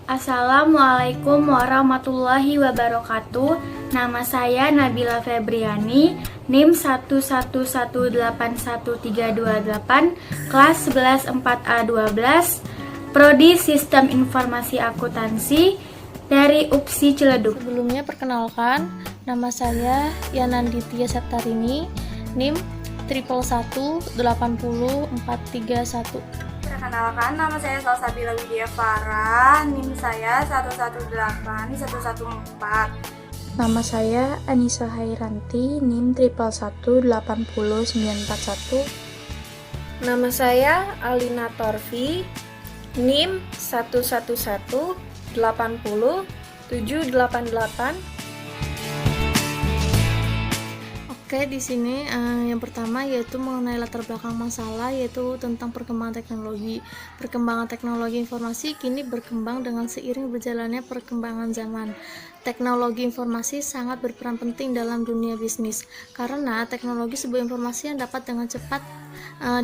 Assalamualaikum warahmatullahi wabarakatuh. Nama saya Nabila Febriani, NIM 1118138, kelas 11 4A12, Prodi Sistem Informasi Akuntansi dari UPSI Ciledug. Sebelumnya perkenalkan, nama saya Yananditya Septarini, NIM 111800431. Perkenalkan, nama saya Salsabila Widya Farah, NIM saya 118114. Nama saya Anissa Hairanti, NIM 111180941. Nama saya Alina Torfi, NIM 111807078. Oke, di sini yang pertama yaitu mengenai latar belakang masalah, yaitu tentang perkembangan teknologi. Perkembangan teknologi informasi kini berkembang dengan seiring berjalannya perkembangan zaman. Teknologi informasi sangat berperan penting dalam dunia bisnis, karena teknologi sebuah informasi yang dapat dengan cepat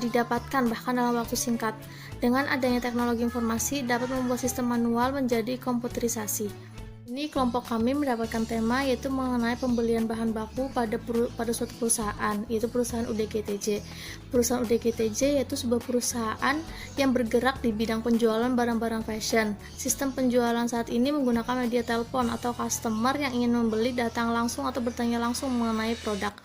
didapatkan bahkan dalam waktu singkat. Dengan adanya teknologi informasi dapat membuat sistem manual menjadi komputerisasi. Ini kelompok kami mendapatkan tema yaitu mengenai pembelian bahan baku pada suatu perusahaan, yaitu perusahaan UDGTJ. Perusahaan UDGTJ yaitu sebuah perusahaan yang bergerak di bidang penjualan barang-barang fashion. Sistem penjualan saat ini menggunakan media telepon atau customer yang ingin membeli datang langsung atau bertanya langsung mengenai produk.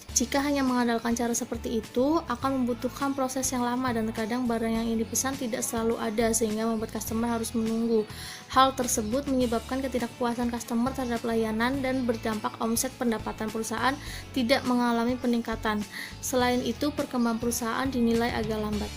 Jika hanya mengandalkan cara seperti itu, akan membutuhkan proses yang lama dan terkadang barang yang ingin dipesan tidak selalu ada sehingga membuat customer harus menunggu. Hal tersebut menyebabkan ketidakpuasan customer terhadap layanan dan berdampak omset pendapatan perusahaan tidak mengalami peningkatan. Selain itu, perkembangan perusahaan dinilai agak lambat.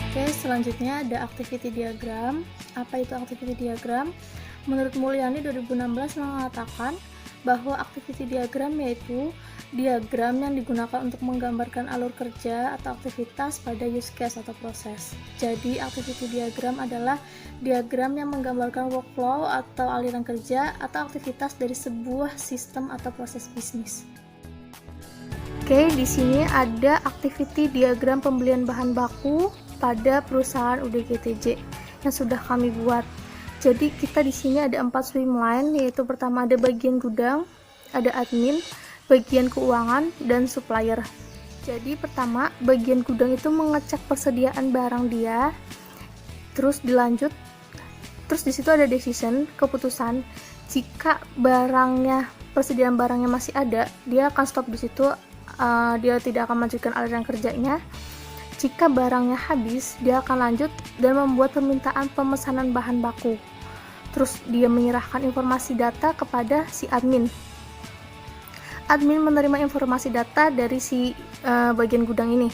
Oke, selanjutnya ada activity diagram. Apa itu activity diagram? Menurut Mulyani 2016 mengatakan bahwa activity diagram yaitu diagram yang digunakan untuk menggambarkan alur kerja atau aktivitas pada use case atau proses. Jadi, activity diagram adalah diagram yang menggambarkan workflow atau aliran kerja atau aktivitas dari sebuah sistem atau proses bisnis. Oke, di sini ada activity diagram pembelian bahan baku pada perusahaan UDGTJ yang sudah kami buat. Jadi kita di sini ada 4 streamline, yaitu pertama ada bagian gudang, ada admin, bagian keuangan, dan supplier. Jadi pertama bagian gudang itu mengecek persediaan barang dia, terus dilanjut, terus di situ ada decision, keputusan. Jika persediaan barangnya masih ada, dia akan stop di situ, dia tidak akan melanjutkan aliran kerjanya. Jika barangnya habis, dia akan lanjut dan membuat permintaan pemesanan bahan baku. Terus dia menyerahkan informasi data kepada si admin. Admin menerima informasi data dari si bagian gudang ini.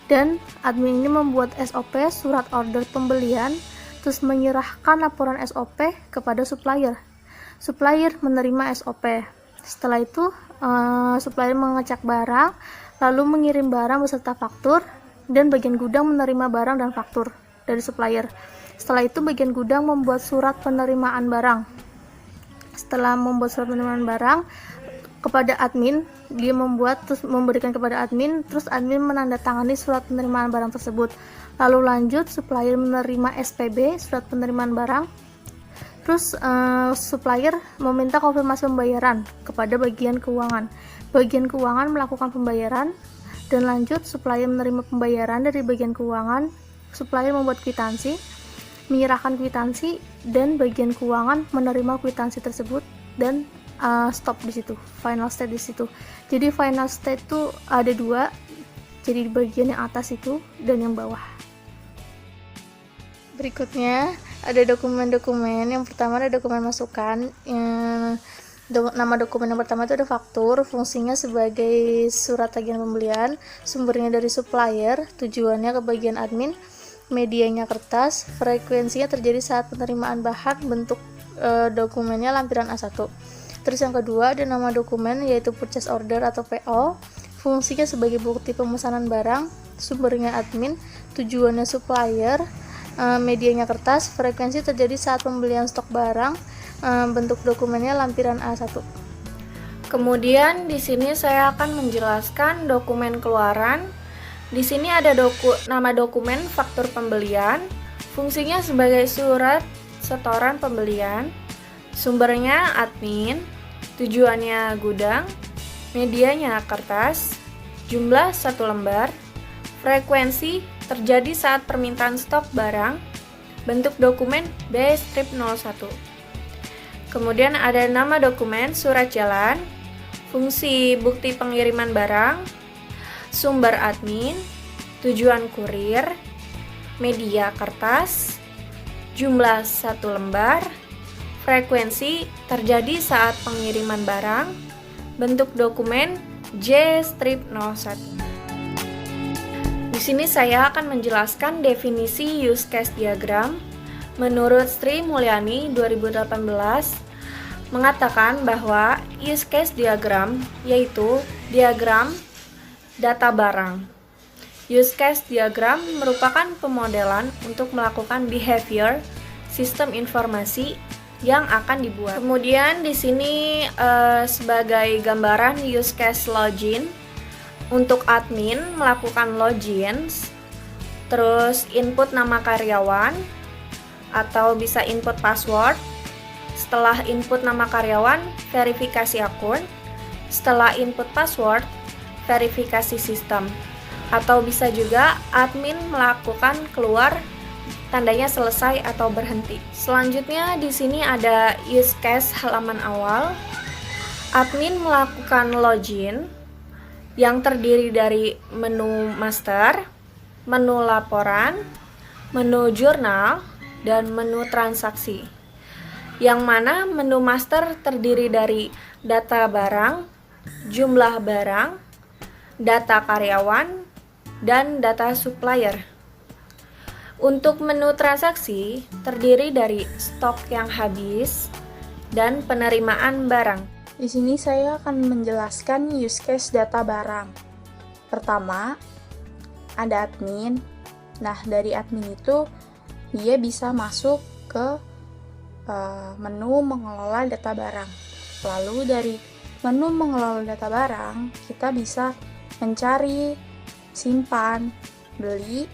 Dan admin ini membuat SOP, surat order pembelian, terus menyerahkan laporan SOP kepada supplier. Supplier menerima SOP. Setelah itu, supplier mengecek barang, lalu mengirim barang beserta faktur, dan bagian gudang menerima barang dan faktur dari supplier. Setelah itu bagian gudang membuat surat penerimaan barang. Setelah membuat surat penerimaan barang kepada admin, dia memberikan kepada admin, terus admin menandatangani surat penerimaan barang tersebut. Lalu lanjut supplier menerima SPB, surat penerimaan barang. Terus supplier meminta konfirmasi pembayaran kepada bagian keuangan. Bagian keuangan melakukan pembayaran, dan lanjut supplier menerima pembayaran dari bagian keuangan. Supplier membuat kwitansi, menyerahkan kwitansi, dan bagian keuangan menerima kwitansi tersebut dan stop di situ, final state di situ. Jadi final state itu ada 2, jadi di bagian yang atas itu dan yang bawah. Berikutnya ada dokumen-dokumen. Yang pertama ada dokumen masukan. Nama dokumen yang pertama itu ada faktur, fungsinya sebagai surat tagihan pembelian, sumbernya dari supplier, tujuannya ke bagian admin, medianya kertas, frekuensinya terjadi saat penerimaan bahan, bentuk dokumennya lampiran A1. Terus yang kedua ada nama dokumen yaitu purchase order atau PO, fungsinya sebagai bukti pemesanan barang, sumbernya admin, tujuannya supplier, medianya kertas, frekuensi terjadi saat pembelian stok barang, bentuk dokumennya lampiran A1. Kemudian di sini saya akan menjelaskan dokumen keluaran. Di sini ada nama dokumen faktur pembelian, Fungsinya sebagai surat setoran pembelian, sumbernya admin, tujuannya gudang, medianya kertas, jumlah 1 lembar, frekuensi terjadi saat permintaan stok barang, bentuk dokumen B-01. Kemudian ada nama dokumen, surat jalan, fungsi bukti pengiriman barang, sumber admin, tujuan kurir, media kertas, jumlah 1 lembar, frekuensi terjadi saat pengiriman barang, bentuk dokumen J-01. Di sini saya akan menjelaskan definisi use case diagram. Menurut Sri Mulyani 2018 mengatakan bahwa use case diagram yaitu diagram data barang. Use case diagram merupakan pemodelan untuk melakukan behavior sistem informasi yang akan dibuat. Kemudian di sini sebagai gambaran use case login, untuk admin melakukan login, terus input nama karyawan atau bisa input password. Setelah input nama karyawan, verifikasi akun. Setelah input password, verifikasi sistem. Atau bisa juga admin melakukan keluar, tandanya selesai atau berhenti. Selanjutnya di sini ada use case halaman awal. Admin melakukan login yang terdiri dari menu master, menu laporan, menu jurnal, dan menu transaksi. Yang mana menu master terdiri dari data barang, jumlah barang, data karyawan, dan data supplier. Untuk menu transaksi terdiri dari stok yang habis dan penerimaan barang. Di sini saya akan menjelaskan use case data barang. Pertama, ada admin. Nah, dari admin itu dia bisa masuk ke menu mengelola data barang. Lalu dari menu mengelola data barang, kita bisa mencari, simpan, beli,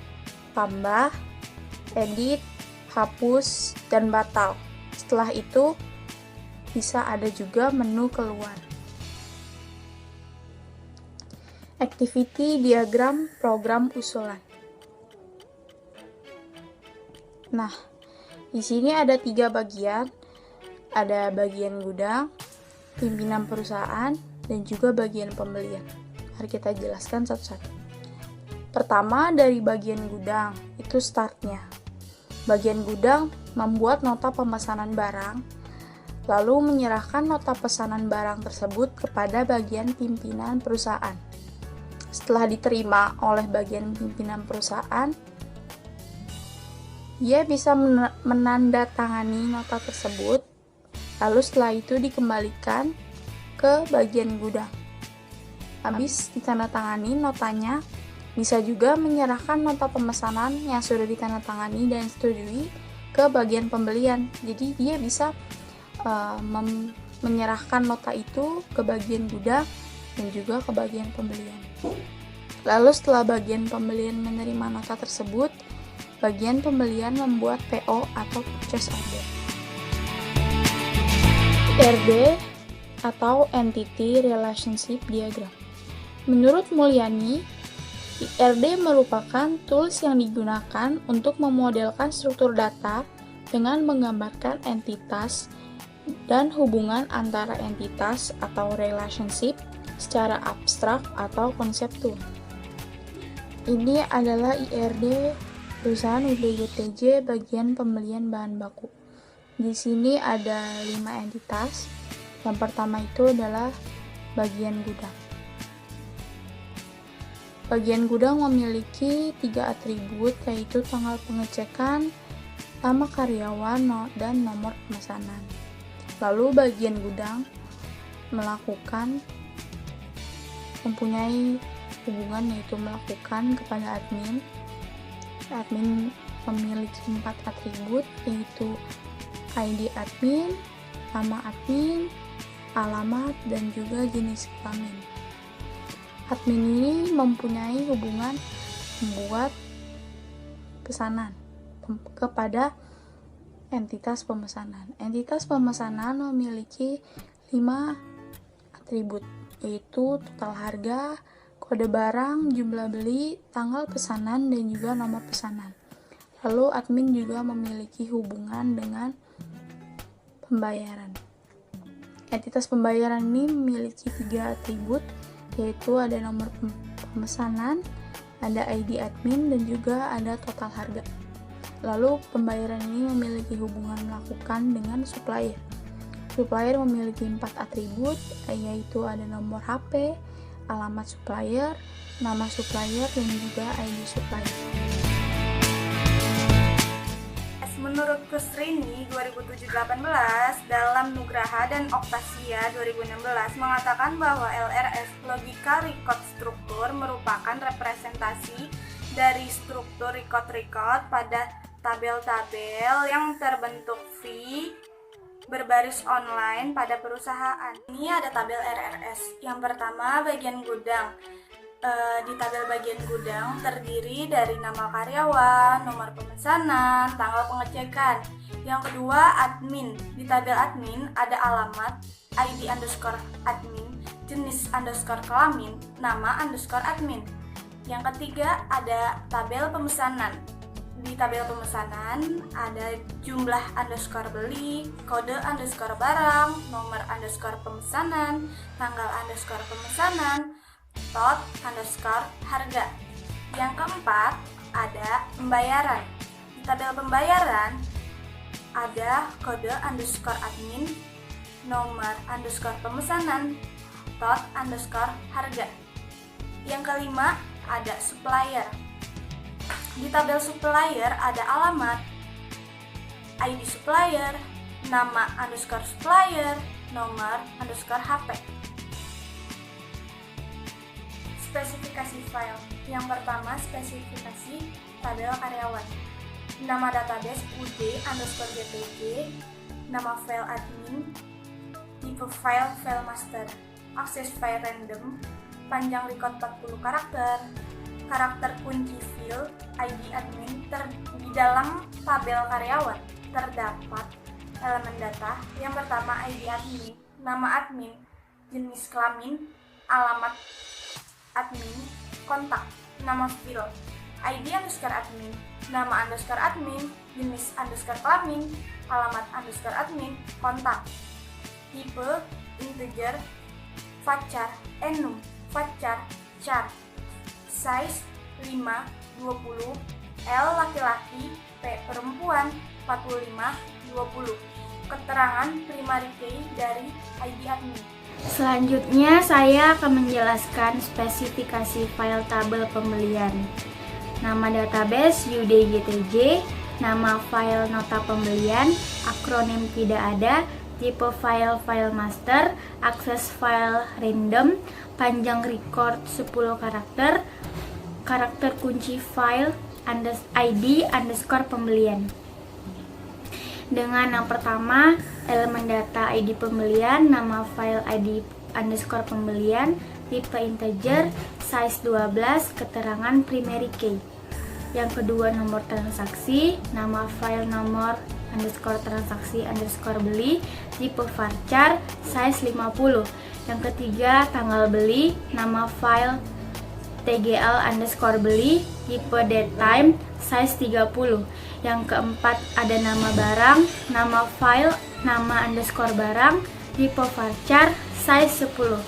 tambah, edit, hapus, dan batal. Setelah itu bisa ada juga menu keluar. Activity diagram program usulan. Nah, di sini ada 3 bagian. Ada bagian gudang, pimpinan perusahaan, dan juga bagian pembelian. Mari kita jelaskan satu-satu. Pertama, dari bagian gudang, itu startnya. Bagian gudang membuat nota pemesanan barang, lalu menyerahkan nota pesanan barang tersebut kepada bagian pimpinan perusahaan. Setelah diterima oleh bagian pimpinan perusahaan, ia bisa menandatangani nota tersebut, lalu setelah itu dikembalikan ke bagian gudang. Habis ditandatangani notanya, bisa juga menyerahkan nota pemesanan yang sudah ditandatangani dan disetujui ke bagian pembelian. Jadi dia bisa menyerahkan nota itu ke bagian gudang dan juga ke bagian pembelian. Lalu setelah bagian pembelian menerima nota tersebut, bagian pembelian membuat PO atau purchase order. IRD atau Entity Relationship Diagram. Menurut Mulyani, IRD merupakan tools yang digunakan untuk memodelkan struktur data dengan menggambarkan entitas dan hubungan antara entitas atau relationship secara abstrak atau konseptual. Ini adalah IRD perusahaan UDGTJ bagian pembelian bahan baku. Di sini ada 5 entitas. Yang pertama itu adalah bagian gudang. Bagian gudang memiliki 3 atribut, yaitu tanggal pengecekan, nama karyawan, dan nomor pemesanan. Lalu bagian gudang mempunyai hubungan, yaitu melakukan kepada admin. Admin memiliki 4 atribut, yaitu ID admin, nama admin, alamat, dan juga jenis kelamin. Admin ini mempunyai hubungan membuat pesanan, kepada entitas pemesanan. Entitas pemesanan memiliki 5 atribut, yaitu total harga, kode barang, jumlah beli, tanggal pesanan, dan juga nomor pesanan. Lalu admin juga memiliki hubungan dengan pembayaran. Entitas pembayaran ini memiliki 3 atribut, yaitu ada nomor pemesanan, ada ID admin, dan juga ada total harga. Lalu pembayaran ini memiliki hubungan melakukan dengan supplier. Supplier memiliki 4 atribut, yaitu ada nomor HP, alamat supplier, nama supplier, dan juga ID supplier. Menurut Kusrini 2017-18 dalam Nugraha dan Oktasia 2016 mengatakan bahwa LRS Logical Record Structure merupakan representasi dari struktur record pada tabel-tabel yang terbentuk V berbaris online pada perusahaan. Ini ada tabel RRS. Yang pertama bagian gudang. Di tabel bagian gudang terdiri dari nama karyawan, nomor pemesanan, tanggal pengecekan. Yang kedua admin. Di tabel admin ada alamat, ID underscore admin, jenis underscore kelamin, nama underscore admin. Yang ketiga ada tabel pemesanan. Di tabel pemesanan ada jumlah underscore beli, kode underscore barang, nomor underscore pemesanan, tanggal underscore pemesanan, tot underscore harga. Yang keempat ada pembayaran. Di tabel pembayaran ada kode underscore admin, nomor underscore pemesanan, tot underscore harga. Yang kelima ada supplier. Di tabel supplier ada alamat, ID supplier, nama underscore supplier, nomor underscore HP. Spesifikasi file. Yang pertama spesifikasi tabel karyawan. Nama database UD underscore GPG, nama file admin, tipe file file master, akses file random, panjang record 40 karakter kunci field, ID admin. Di dalam tabel karyawan terdapat elemen data. Yang pertama ID admin, nama admin, jenis kelamin, alamat admin, kontak, nama field, ID underscore admin, nama underscore admin, jenis underscore kelamin, alamat underscore admin, kontak, tipe integer, varchar, enum, varchar, char, size 5, 20, L laki-laki, P perempuan, 45, 20. Keterangan primary key dari ID admin. Selanjutnya saya akan menjelaskan spesifikasi file tabel pembelian. Nama database UDGTJ, nama file nota pembelian, akronim tidak ada, tipe file file master, akses file random, panjang record 10 karakter kunci file, ID underscore pembelian. Dengan yang pertama, elemen data ID pembelian, nama file ID underscore pembelian, tipe integer, size 12, keterangan primary key. Yang kedua, nomor transaksi, nama file nomor underscore transaksi underscore beli, tipe varchar, size 50. Yang ketiga, tanggal beli, nama file TGL underscore beli, tipe datetime, size 30. Yang keempat ada nama barang, nama file, nama underscore barang, tipe varchar, size 10.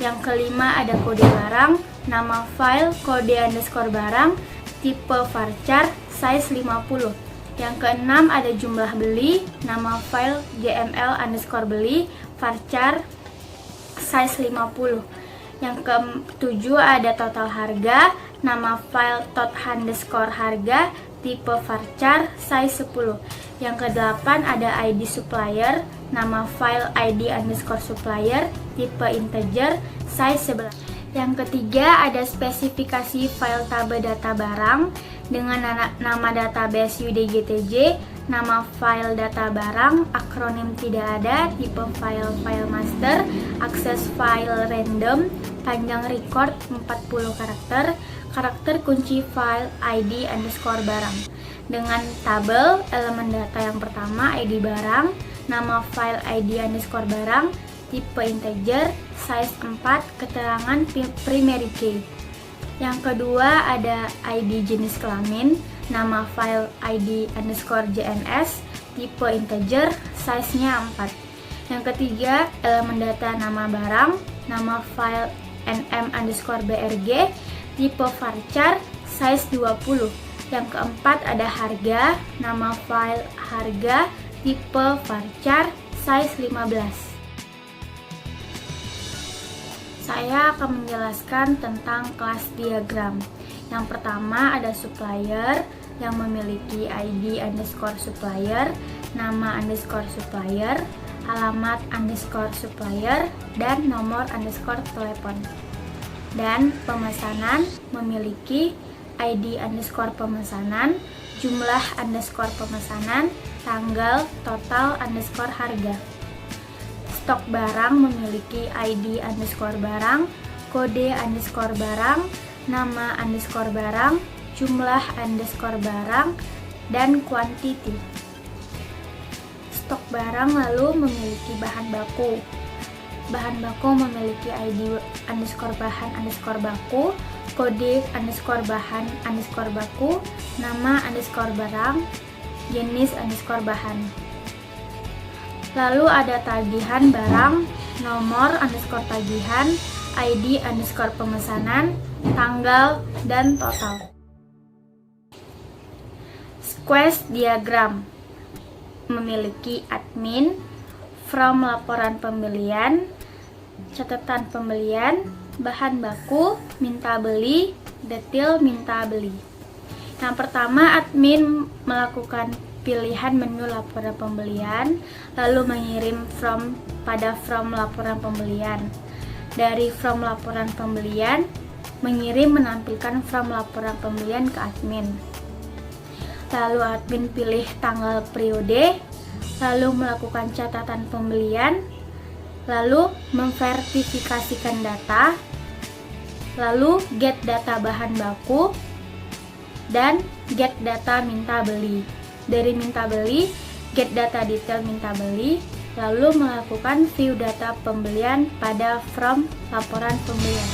Yang kelima ada kode barang, nama file, kode underscore barang, tipe varchar, size 50. Yang keenam ada jumlah beli, nama file GML underscore beli, varchar, size 50. Yang ketujuh ada total harga, nama file tot underscore harga, tipe varchar, size 10. Yang kedelapan ada ID supplier, nama file ID underscore supplier, tipe integer, size 11. Yang ketiga ada spesifikasi file tabel data barang dengan nama database UDGTJ, nama file data barang, akronim tidak ada, tipe file file master, akses file random, panjang record 40 karakter kunci file ID underscore barang. dengan tabel elemen data yang pertama ID barang, nama file ID underscore barang, tipe integer, size 4, keterangan primary key. Yang kedua ada ID jenis kelamin, nama file ID underscore JNS, tipe integer, size-nya 4. Yang ketiga elemen data nama barang, nama file nm underscore brg, tipe varchar, size 20. Yang keempat ada harga, nama file harga, tipe varchar, size 15. Saya akan menjelaskan tentang kelas diagram. Yang pertama ada supplier yang memiliki ID underscore supplier, nama underscore supplier, alamat underscore supplier, dan nomor underscore telepon. Dan pemesanan memiliki ID underscore pemesanan, jumlah underscore pemesanan, tanggal, total underscore harga. Stok barang memiliki ID underscore barang, kode underscore barang, nama underscore barang, jumlah underscore barang, dan quantity. Stok barang lalu memiliki bahan baku. Bahan baku memiliki ID underscore bahan underscore baku, kode underscore bahan underscore baku, nama underscore barang, jenis underscore bahan. Lalu ada tagihan barang, nomor underscore tagihan, ID underscore pemesanan, tanggal, dan total. Squash diagram memiliki admin, from laporan pembelian, catatan pembelian, bahan baku, minta beli, detail minta beli. Yang pertama, admin melakukan pilihan menu laporan pembelian, lalu mengirim pada from laporan pembelian. Dari from laporan pembelian, mengirim menampilkan from laporan pembelian ke admin. Lalu admin pilih tanggal periode, lalu melakukan catatan pembelian, lalu memverifikasikan data, lalu get data bahan baku, dan get data minta beli. Dari minta beli, get data detail minta beli, lalu melakukan view data pembelian pada from laporan pembelian.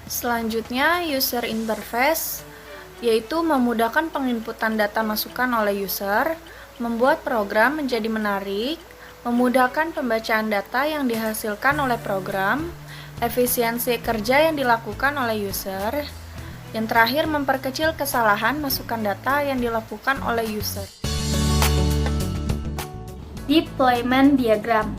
Selanjutnya, user interface, yaitu memudahkan penginputan data masukan oleh user, membuat program menjadi menarik, memudahkan pembacaan data yang dihasilkan oleh program, efisiensi kerja yang dilakukan oleh user, yang terakhir memperkecil kesalahan masukan data yang dilakukan oleh user. Deployment diagram,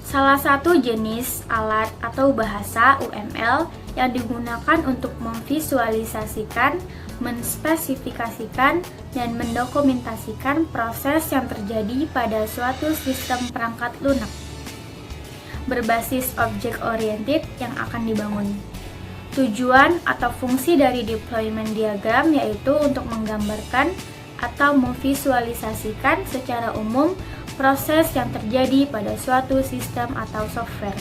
salah satu jenis alat atau bahasa UML yang digunakan untuk memvisualisasikan, menspesifikasikan, dan mendokumentasikan proses yang terjadi pada suatu sistem perangkat lunak berbasis object oriented yang akan dibangun. Tujuan atau fungsi dari deployment diagram yaitu untuk menggambarkan atau memvisualisasikan secara umum proses yang terjadi pada suatu sistem atau software.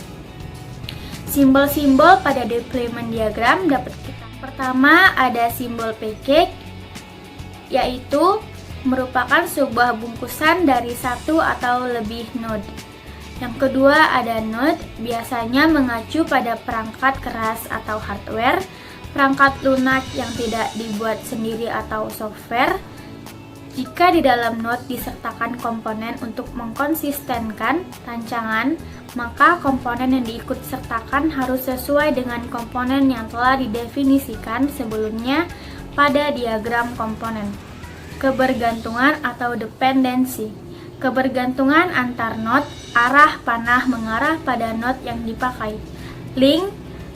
Simbol-simbol pada deployment diagram dapat kita. Pertama ada simbol package, yaitu merupakan sebuah bungkusan dari satu atau lebih node. Yang kedua ada node, biasanya mengacu pada perangkat keras atau hardware, perangkat lunak yang tidak dibuat sendiri atau software. Jika di dalam node disertakan komponen untuk mengkonsistenkan rancangan, maka komponen yang diikut sertakan harus sesuai dengan komponen yang telah didefinisikan sebelumnya pada diagram komponen. Kebergantungan atau dependensi, kebergantungan antar node, arah panah mengarah pada node yang dipakai. Link,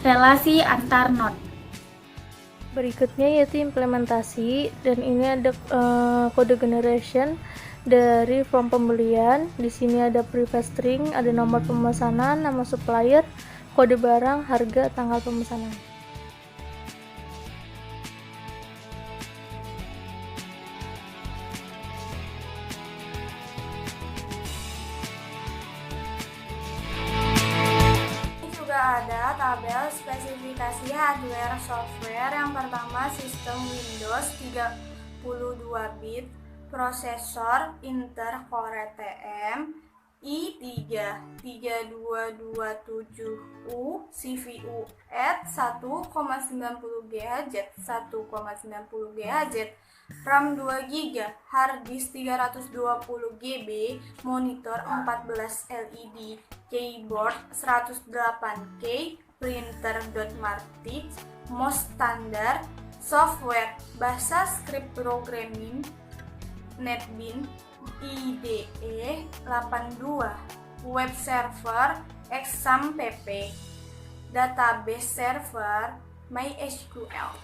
relasi antar node. Berikutnya yaitu implementasi, dan ini ada kode generation dari from pembelian. Di sini ada private string, ada nomor pemesanan, nama supplier, kode barang, harga, tanggal pemesanan. Ada tabel spesifikasi hardware software. Yang pertama sistem Windows 32 bit, prosesor Intel Core TM i3 3227U, CPU at 1,90 GHz, RAM 2 GB, hard disk 320 GB, monitor 14 LED, keyboard 108K, printer .martix, mouse standar, software bahasa script programming NetBeans IDE 82, web server XAMPP, database server MySQL.